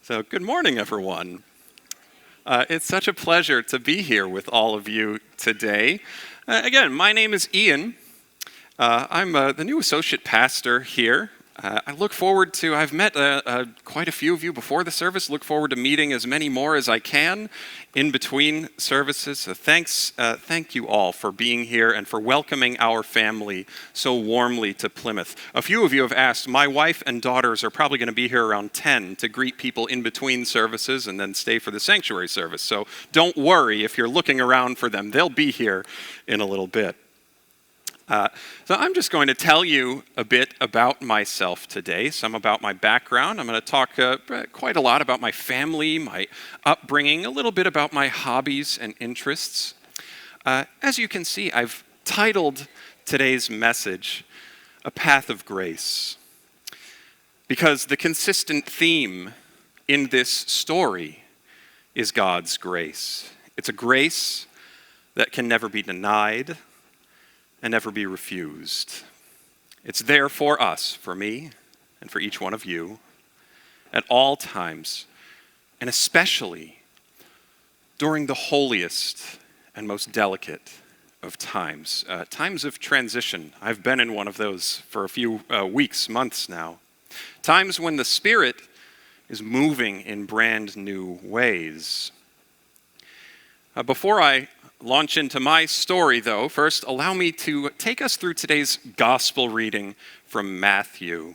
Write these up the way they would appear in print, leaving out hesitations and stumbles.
So good morning, everyone. It's such a pleasure to be here with all of you today. Again, my name is Ian. I'm the new associate pastor here. I look forward to, I've met quite a few of you before the service, look forward to meeting as many more as I can in between services. So thank you all for being here and for welcoming our family so warmly to Plymouth. A few of you have asked, my wife and daughters are probably going to be here around 10 to greet people in between services and then stay for the sanctuary service. So don't worry if you're looking around for them, they'll be here in a little bit. So I'm just going to tell you a bit about myself today, some about my background. I'm going to talk quite a lot about my family, my upbringing, a little bit about my hobbies and interests. As you can see, I've titled today's message, A Path of Grace, because the consistent theme in this story is God's grace. It's a grace that can never be denied and never be refused. It's there for us, for me, and for each one of you, at all times, and especially during the holiest and most delicate of times, times of transition. I've been in one of those for a few weeks, months now. Times when the Spirit is moving in brand new ways. Before I launch into my story, though, first allow me to take us through today's gospel reading from Matthew.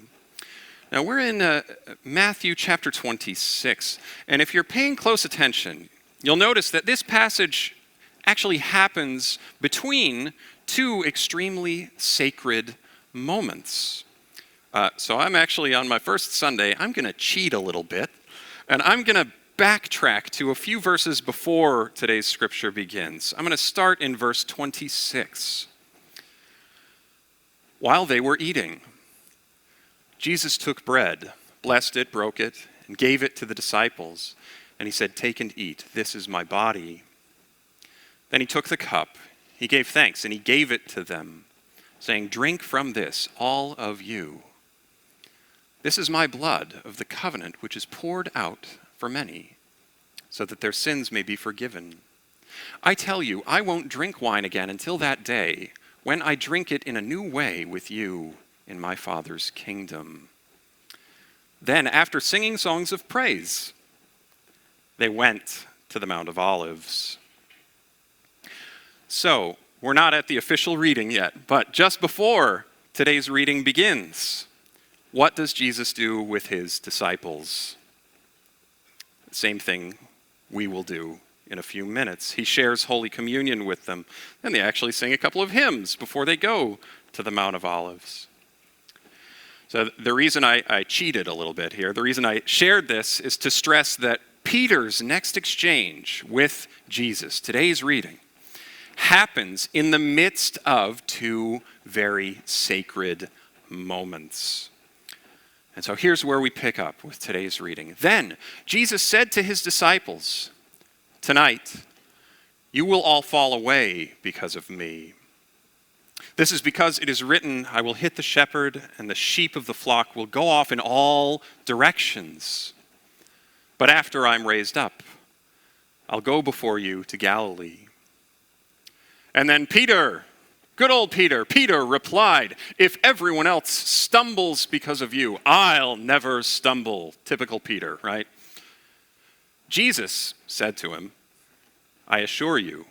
Now, we're in Matthew chapter 26, and if you're paying close attention, you'll notice that this passage actually happens between two extremely sacred moments. So I'm actually, on my first Sunday, I'm going to cheat a little bit, and I'm going to backtrack to a few verses before today's scripture begins. I'm going to start in verse 26. While they were eating, Jesus took bread, blessed it, broke it, and gave it to the disciples. And he said, "Take and eat. This is my body." Then he took the cup. He gave thanks, and he gave it to them, saying, "Drink from this, all of you. This is my blood of the covenant, which is poured out for many, so that their sins may be forgiven. I tell you, I won't drink wine again until that day, when I drink it in a new way with you in my Father's kingdom." Then, after singing songs of praise, they went to the Mount of Olives. So, we're not at the official reading yet, but just before today's reading begins, what does Jesus do with his disciples? Same thing we will do in a few minutes. He shares Holy Communion with them, and they actually sing a couple of hymns before they go to the Mount of Olives. So the reason I cheated a little bit here, the reason I shared this is to stress that Peter's next exchange with Jesus, today's reading, happens in the midst of two very sacred moments. And so here's where we pick up with today's reading. Then Jesus said to his disciples, "Tonight, you will all fall away because of me. This is because it is written, I will hit the shepherd, and the sheep of the flock will go off in all directions. But after I'm raised up, I'll go before you to Galilee." And then Peter, good old Peter replied, "If everyone else stumbles because of you, I'll never stumble." Typical Peter, right? Jesus said to him, "I assure you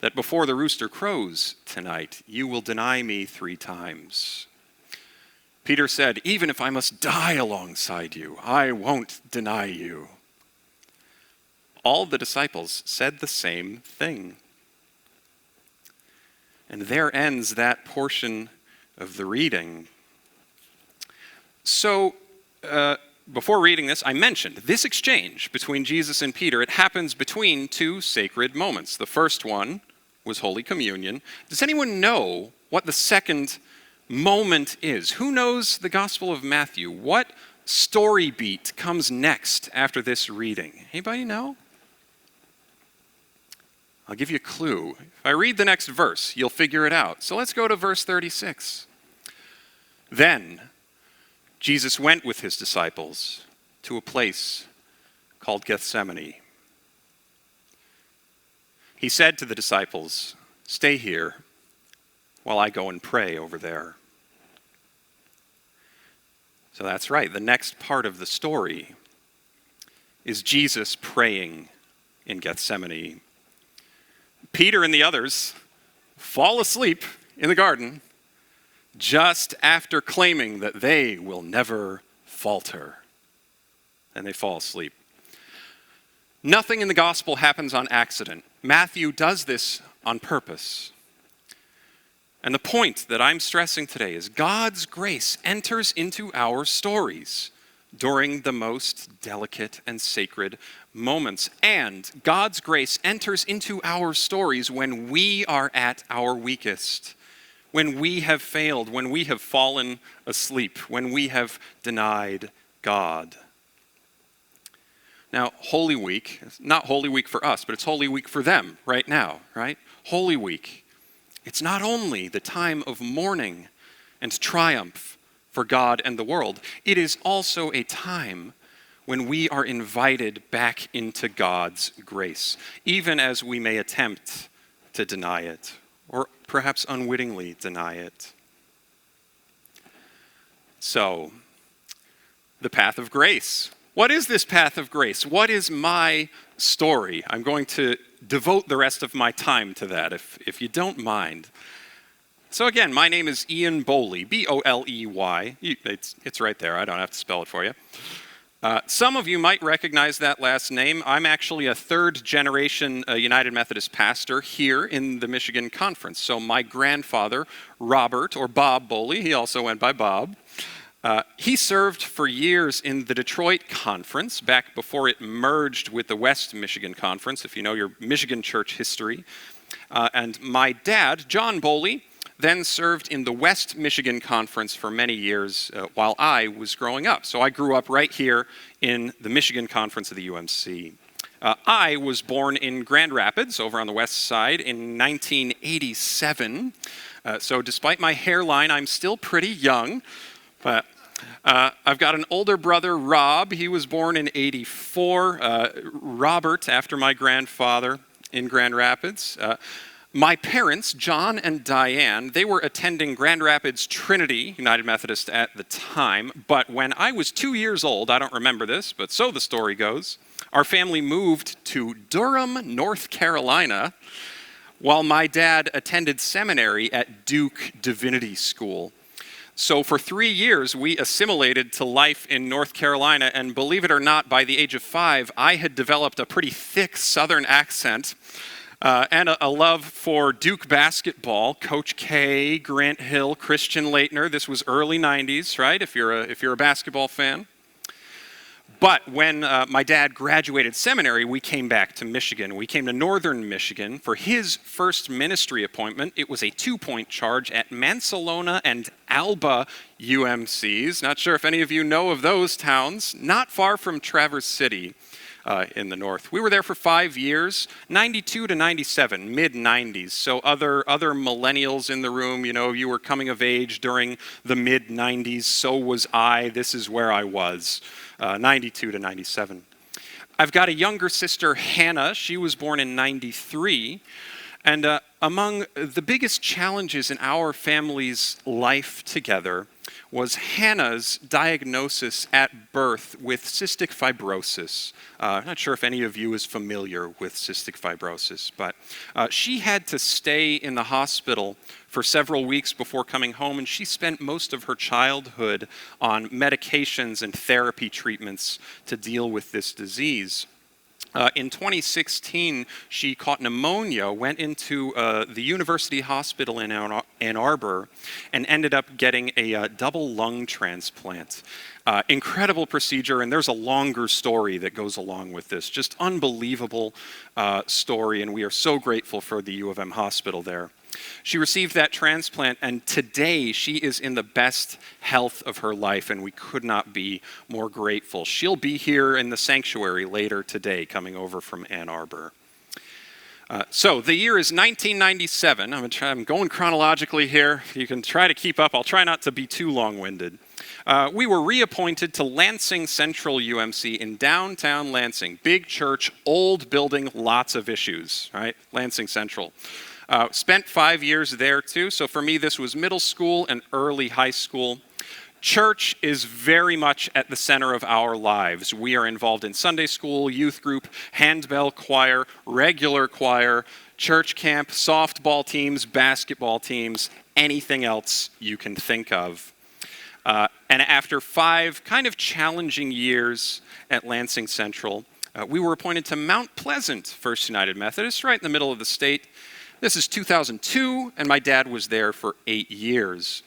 that before the rooster crows tonight, you will deny me 3 times. Peter said, "Even if I must die alongside you, I won't deny you." All the disciples said the same thing. And there ends that portion of the reading. So, before reading this, I mentioned this exchange between Jesus and Peter. It happens between two sacred moments. The first one was Holy Communion. Does anyone know what the second moment is? Who knows the Gospel of Matthew? What story beat comes next after this reading? Anybody know? I'll give you a clue. If I read the next verse, you'll figure it out. So let's go to verse 36. Then Jesus went with his disciples to a place called Gethsemane. He said to the disciples, "Stay here while I go and pray over there." So that's right, the next part of the story is Jesus praying in Gethsemane. Peter and the others fall asleep in the garden just after claiming that they will never falter. And they fall asleep. Nothing in the gospel happens on accident. Matthew does this on purpose. And the point that I'm stressing today is God's grace enters into our stories during the most delicate and sacred moments. And God's grace enters into our stories when we are at our weakest, when we have failed, when we have fallen asleep, when we have denied God. Now, Holy Week, it's not Holy Week for us, but it's Holy Week for them right now, right? Holy Week. It's not only the time of mourning and triumph for God and the world, it is also a time when we are invited back into God's grace, even as we may attempt to deny it, or perhaps unwittingly deny it. So, the path of grace. What is this path of grace? What is my story? I'm going to devote the rest of my time to that, if you don't mind. So again, my name is Ian Boley, B-O-L-E-Y. It's right there. I don't have to spell it for you. Some of you might recognize that last name. I'm actually a third-generation United Methodist pastor here in the Michigan Conference. So my grandfather, Robert, or Bob Boley, he also went by Bob, he served for years in the Detroit Conference, back before it merged with the West Michigan Conference, if you know your Michigan church history. And my dad, John Boley, then served in the West Michigan Conference for many years while I was growing up. So I grew up right here in the Michigan Conference of the UMC. I was born in Grand Rapids, over on the west side, in 1987. So despite my hairline, I'm still pretty young. But I've got an older brother, Rob. He was born in 84. Robert, after my grandfather, in Grand Rapids. My parents, John and Diane, they were attending Grand Rapids Trinity United Methodist at the time. But when I was 2 years old, I don't remember this, but so the story goes, our family moved to Durham, North Carolina, while my dad attended seminary at Duke Divinity School. So for 3 years, we assimilated to life in North Carolina, and believe it or not, by the age of 5, I had developed a pretty thick Southern accent and a love for Duke basketball. Coach K, Grant Hill, Christian Laettner. This was early 90s, right, if you're a basketball fan. But when my dad graduated seminary, we came back to Michigan. We came to Northern Michigan for his first ministry appointment. It was a 2-point charge at Mansalona and Alba UMCs. Not sure if any of you know of those towns. Not far from Traverse City in the north. We were there for 5 years, 92 to 97, mid-90s. So other millennials in the room, you were coming of age during the mid-90s. So was I. This is where I was. 92 to 97. I've got a younger sister, Hannah. She was born in 93. And among the biggest challenges in our family's life together was Hannah's diagnosis at birth with cystic fibrosis. I'm not sure if any of you is familiar with cystic fibrosis, but she had to stay in the hospital for several weeks before coming home, and she spent most of her childhood on medications and therapy treatments to deal with this disease. In 2016, she caught pneumonia, went into the University Hospital in Ann Arbor, and ended up getting a double lung transplant. Incredible procedure, and there's a longer story that goes along with this. Just unbelievable story, and we are so grateful for the U of M hospital there. She received that transplant, and today she is in the best health of her life, and we could not be more grateful. She'll be here in the sanctuary later today, coming over from Ann Arbor. So the year is 1997. I'm going chronologically here. You can try to keep up. I'll try not to be too long-winded. we were reappointed to Lansing Central UMC in downtown Lansing. Big church, old building, lots of issues, right? Lansing Central. Spent 5 years there too, so for me this was middle school and early high school. Church is very much at the center of our lives. We are involved in Sunday school, youth group, handbell choir, regular choir, church camp, softball teams, basketball teams, anything else you can think of. And after 5 kind of challenging years at Lansing Central, we were appointed to Mount Pleasant First United Methodist, right in the middle of the state. This is 2002, and my dad was there for 8 years.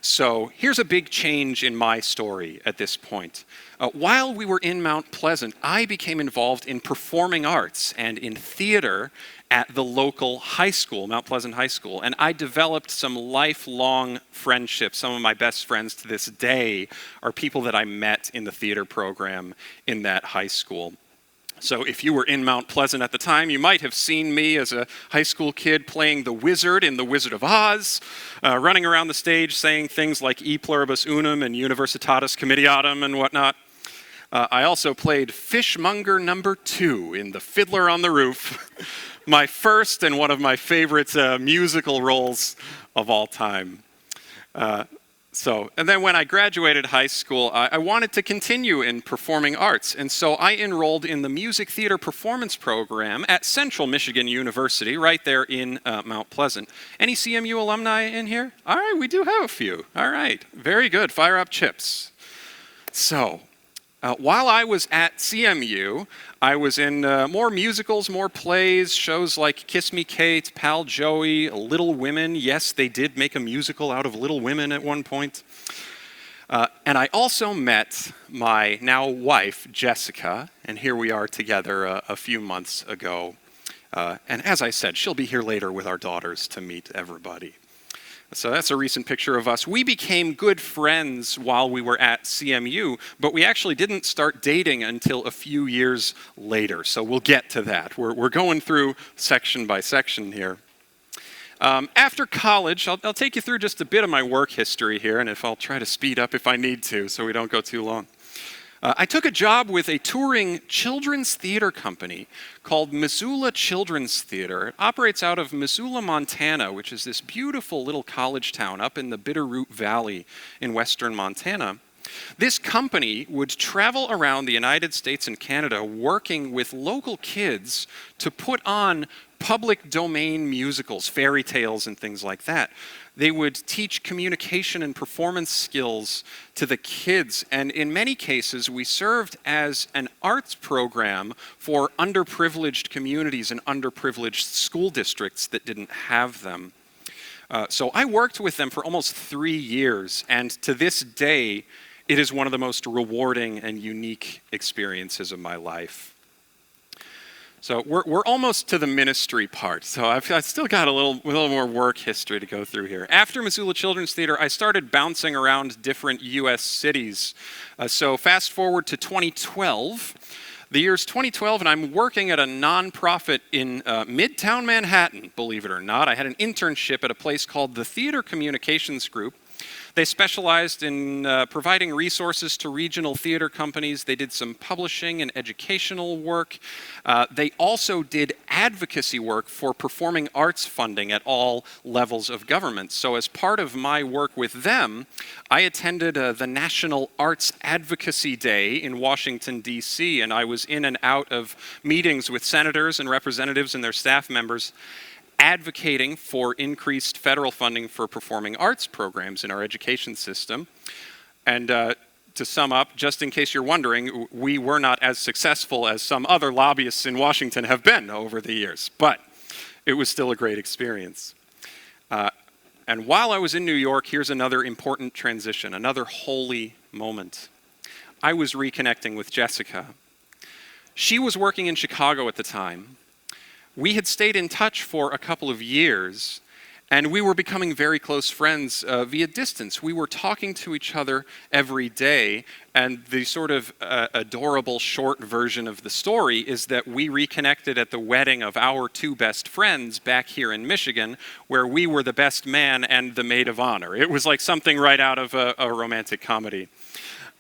So here's a big change in my story at this point. While we were in Mount Pleasant, I became involved in performing arts and in theater at the local high school, Mount Pleasant High School. And I developed some lifelong friendships. Some of my best friends to this day are people that I met in the theater program in that high school. So if you were in Mount Pleasant at the time, you might have seen me as a high school kid playing the wizard in The Wizard of Oz, running around the stage saying things like E pluribus unum and Universitatis Comitiatum and whatnot. I also played Fishmonger number 2 in The Fiddler on the Roof, my first and one of my favorite musical roles of all time. And then when I graduated high school, I wanted to continue in performing arts. And so I enrolled in the music theater performance program at Central Michigan University, right there in Mount Pleasant. Any CMU alumni in here? All right, we do have a few. All right, very good. Fire up chips. So, while I was at CMU, I was in more musicals, more plays, shows like Kiss Me Kate, Pal Joey, Little Women. Yes, they did make a musical out of Little Women at one point. And I also met my now wife, Jessica, and here we are together a few months ago. And as I said, she'll be here later with our daughters to meet everybody. So that's a recent picture of us. We became good friends while we were at CMU, but we actually didn't start dating until a few years later. So we'll get to that. We're going through section by section here. After college, I'll take you through just a bit of my work history here, and I'll try to speed up if I need to so we don't go too long. I took a job with a touring children's theater company called Missoula Children's Theater. It operates out of Missoula, Montana, which is this beautiful little college town up in the Bitterroot Valley in western Montana. This company would travel around the United States and Canada working with local kids to put on public domain musicals, fairy tales, and things like that. They would teach communication and performance skills to the kids, and in many cases, we served as an arts program for underprivileged communities and underprivileged school districts that didn't have them. So I worked with them for almost 3 years, and to this day, it is one of the most rewarding and unique experiences of my life. So we're almost to the ministry part. So I've still got a little more work history to go through here. After Missoula Children's Theater, I started bouncing around different U.S. cities. So fast forward to 2012. The year's 2012, and I'm working at a nonprofit in Midtown Manhattan, believe it or not. I had an internship at a place called the Theater Communications Group. They specialized in providing resources to regional theater companies. They did some publishing and educational work. They also did advocacy work for performing arts funding at all levels of government. So as part of my work with them, I attended the National Arts Advocacy Day in Washington, D.C., and I was in and out of meetings with senators and representatives and their staff members advocating for increased federal funding for performing arts programs in our education system. And to sum up, just in case you're wondering, we were not as successful as some other lobbyists in Washington have been over the years, but it was still a great experience. And while I was in New York, here's another important transition, another holy moment. I was reconnecting with Jessica. She was working in Chicago at the time. We had stayed in touch for a couple of years, And we were becoming very close friends via distance. We were talking to each other every day, and the sort of adorable short version of the story is that we reconnected at the wedding of our two best friends back here in Michigan, where we were the best man and the maid of honor. It was like something right out of a romantic comedy.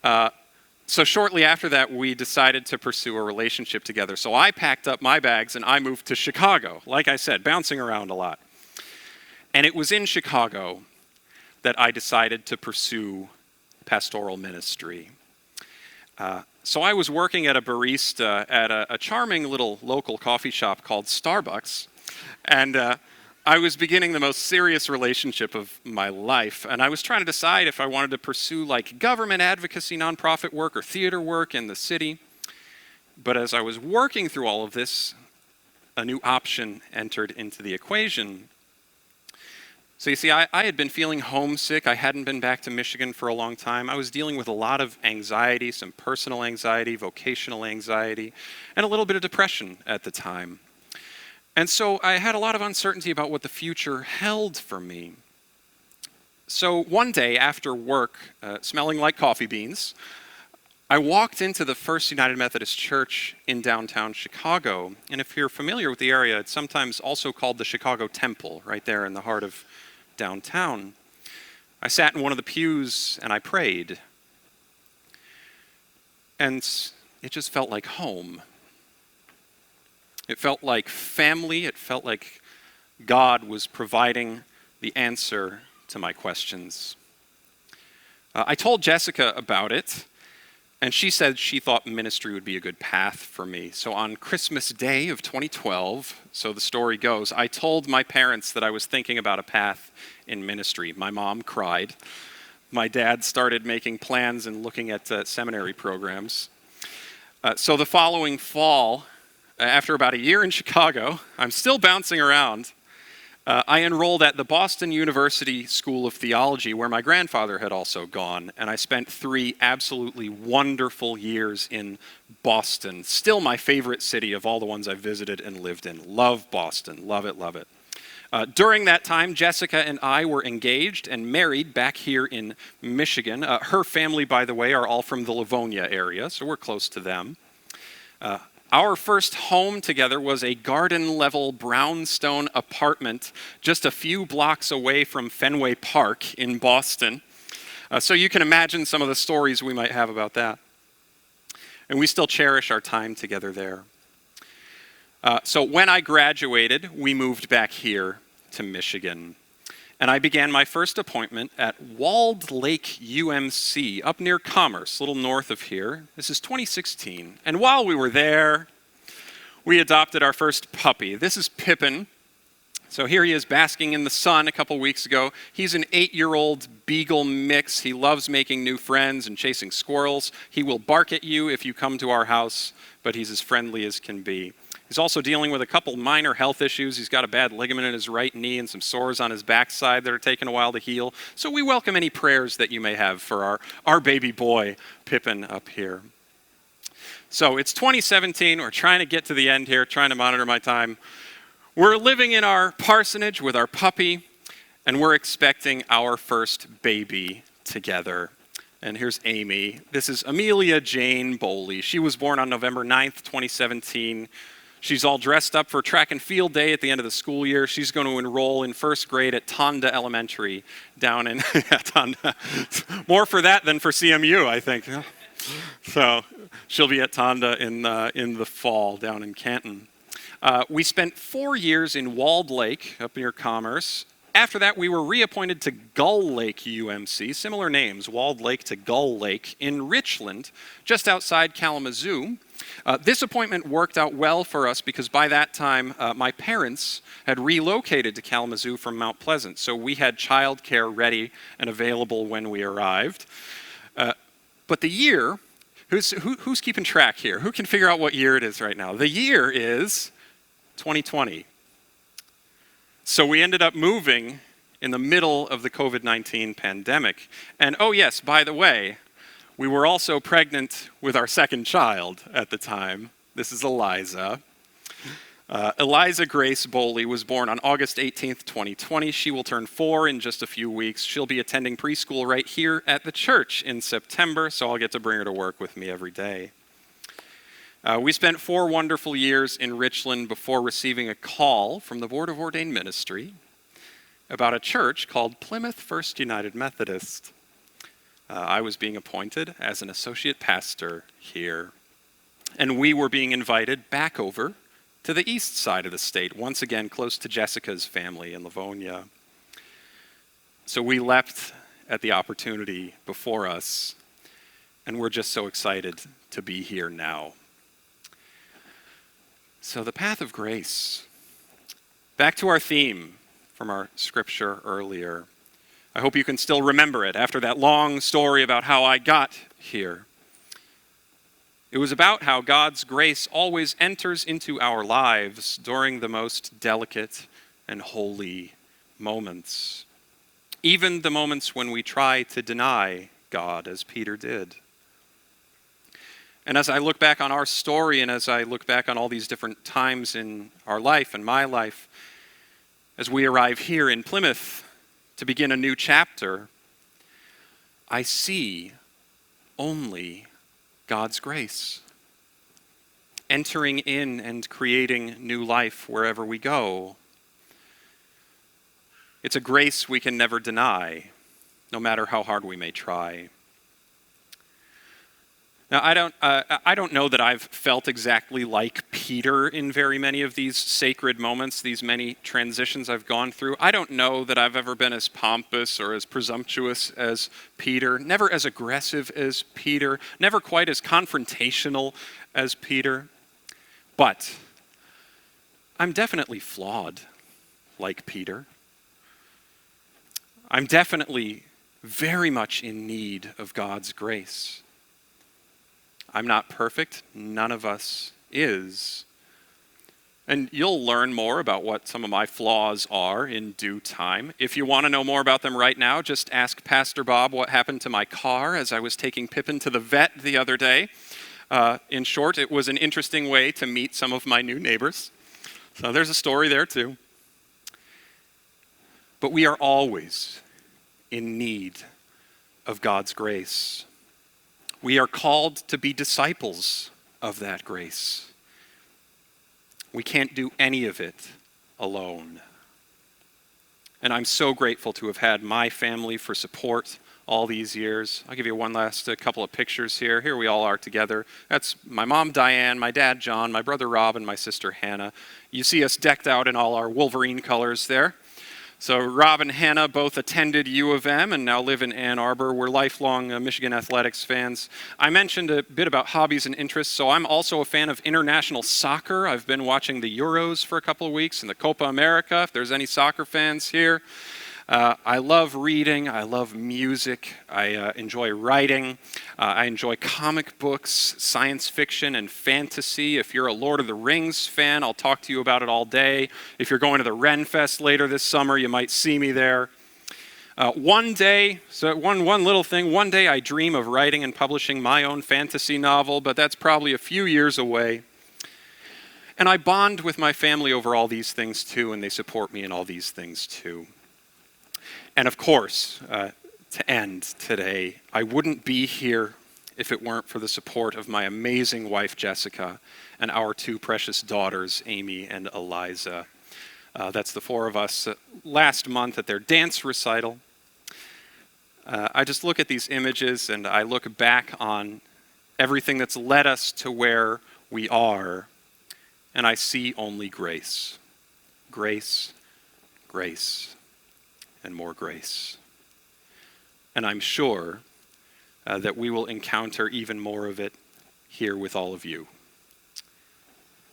So shortly after that, we decided to pursue a relationship together. So I packed up my bags and I moved to Chicago, like I said, bouncing around a lot. And it was in Chicago that I decided to pursue pastoral ministry. So I was working at a barista at a charming little local coffee shop called Starbucks, and I was beginning the most serious relationship of my life, and I was trying to decide if I wanted to pursue like government advocacy, nonprofit work, or theater work in the city. But as I was working through all of this, a new option entered into the equation. So you see, I had been feeling homesick. I hadn't been back to Michigan for a long time. I was dealing with a lot of anxiety, some personal anxiety, vocational anxiety, and a little bit of depression at the time. And so I had a lot of uncertainty about what the future held for me. So one day after work, smelling like coffee beans, I walked into the First United Methodist Church in downtown Chicago. And if you're familiar with the area, it's sometimes also called the Chicago Temple, right there in the heart of downtown. I sat in one of the pews and I prayed. And it just felt like home. It felt like family. It felt like God was providing the answer to my questions. I told Jessica about it, and she said she thought ministry would be a good path for me. So on Christmas Day of 2012, so the story goes, I told my parents that I was thinking about a path in ministry. My mom cried. My dad started making plans and looking at seminary programs. So the following fall, after about a year in Chicago, I'm still bouncing around. I enrolled at the Boston University School of Theology, where my grandfather had also gone, and I spent 3 absolutely wonderful years in Boston. Still my favorite city of all the ones I've visited and lived in. Love Boston. Love it, love it. During that time, Jessica and I were engaged and married back here in Michigan. Her family, by the way, are all from the Livonia area, so we're close to them. Our first home together was a garden-level brownstone apartment just a few blocks away from Fenway Park in Boston. So you can imagine some of the stories we might have about that. And we still cherish our time together there. So when I graduated, we moved back here to Michigan. And I began my first appointment at Walled Lake UMC, up near Commerce, a little north of here. This is 2016. And while we were there, we adopted our first puppy. This is Pippin. So here he is basking in the sun a couple weeks ago. He's an 8-year-old beagle mix. He loves making new friends and chasing squirrels. He will bark at you if you come to our house, but he's as friendly as can be. He's also dealing with a couple minor health issues. He's got a bad ligament in his right knee and some sores on his backside that are taking a while to heal. So we welcome any prayers that you may have for our baby boy, Pippin, up here. So it's 2017. We're trying to get to the end here, trying to monitor my time. We're living in our parsonage with our puppy, and we're expecting our first baby together. And here's Amy. This is Amelia Jane Boley. She was born on November 9th, 2017. She's all dressed up for track and field day at the end of the school year. She's going to enroll in first grade at Tonda Elementary down in Tonda. More for that than for CMU, I think. So she'll be at Tonda in the fall down in Canton. We spent 4 years in Walled Lake up near Commerce. After that, we were reappointed to Gull Lake UMC, similar names, Walled Lake to Gull Lake, in Richland, just outside Kalamazoo. This appointment worked out well for us because by that time, my parents had relocated to Kalamazoo from Mount Pleasant, so we had childcare ready and available when we arrived. But the year, who's keeping track here? Who can figure out what year it is right now? The year is 2020. So we ended up moving in the middle of the COVID-19 pandemic. And oh yes, by the way, we were also pregnant with our second child at the time. This is Eliza. Eliza Grace Boley was born on August 18th, 2020. She will turn 4 in just a few weeks. She'll be attending preschool right here at the church in September, so I'll get to bring her to work with me every day. We spent 4 wonderful years in Richland before receiving a call from the Board of Ordained Ministry about a church called Plymouth First United Methodist. I was being appointed as an associate pastor here, and we were being invited back over to the east side of the state, once again close to Jessica's family in Livonia. So we leapt at the opportunity before us, and we're just so excited to be here now. So the path of grace. Back to our theme from our scripture earlier. I hope you can still remember it after that long story about how I got here. It was about how God's grace always enters into our lives during the most delicate and holy moments, even the moments when we try to deny God, as Peter did. And as I look back on our story, and as I look back on all these different times in our life and my life, as we arrive here in Plymouth to begin a new chapter, I see only God's grace entering in and creating new life wherever we go. It's a grace we can never deny, no matter how hard we may try. Now, I don't know that I've felt exactly like Peter in very many of these sacred moments, these many transitions I've gone through. I don't know that I've ever been as pompous or as presumptuous as Peter, never as aggressive as Peter, never quite as confrontational as Peter. But I'm definitely flawed like Peter. I'm definitely very much in need of God's grace. I'm not perfect. None of us is. And you'll learn more about what some of my flaws are in due time. If you want to know more about them right now, just ask Pastor Bob what happened to my car as I was taking Pippin to the vet the other day. In short, it was an interesting way to meet some of my new neighbors. So there's a story there too. But we are always in need of God's grace. We are called to be disciples of that grace. We can't do any of it alone. And I'm so grateful to have had my family for support all these years. I'll give you one last couple of pictures here. Here we all are together. That's my mom, Diane, my dad, John, my brother, Rob, and my sister, Hannah. You see us decked out in all our Wolverine colors there. So Rob and Hannah both attended U of M and now live in Ann Arbor. We're lifelong Michigan athletics fans. I mentioned a bit about hobbies and interests, so I'm also a fan of international soccer. I've been watching the Euros for a couple of weeks and the Copa America, if there's any soccer fans here. I love reading. I love music. I enjoy writing. I enjoy comic books, science fiction, and fantasy. If you're a Lord of the Rings fan, I'll talk to you about it all day. If you're going to the Ren Fest later this summer, you might see me there. One day I dream of writing and publishing my own fantasy novel, but that's probably a few years away. And I bond with my family over all these things too, and they support me in all these things too. And of course, to end today, I wouldn't be here if it weren't for the support of my amazing wife, Jessica, and our 2 precious daughters, Amy and Eliza. That's the 4 of us last month at their dance recital. I just look at these images and I look back on everything that's led us to where we are, and I see only grace. Grace, grace, and more grace. And I'm sure that we will encounter even more of it here with all of you.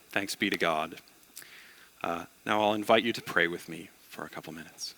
Thanks be to God. Now I'll invite you to pray with me for a couple minutes.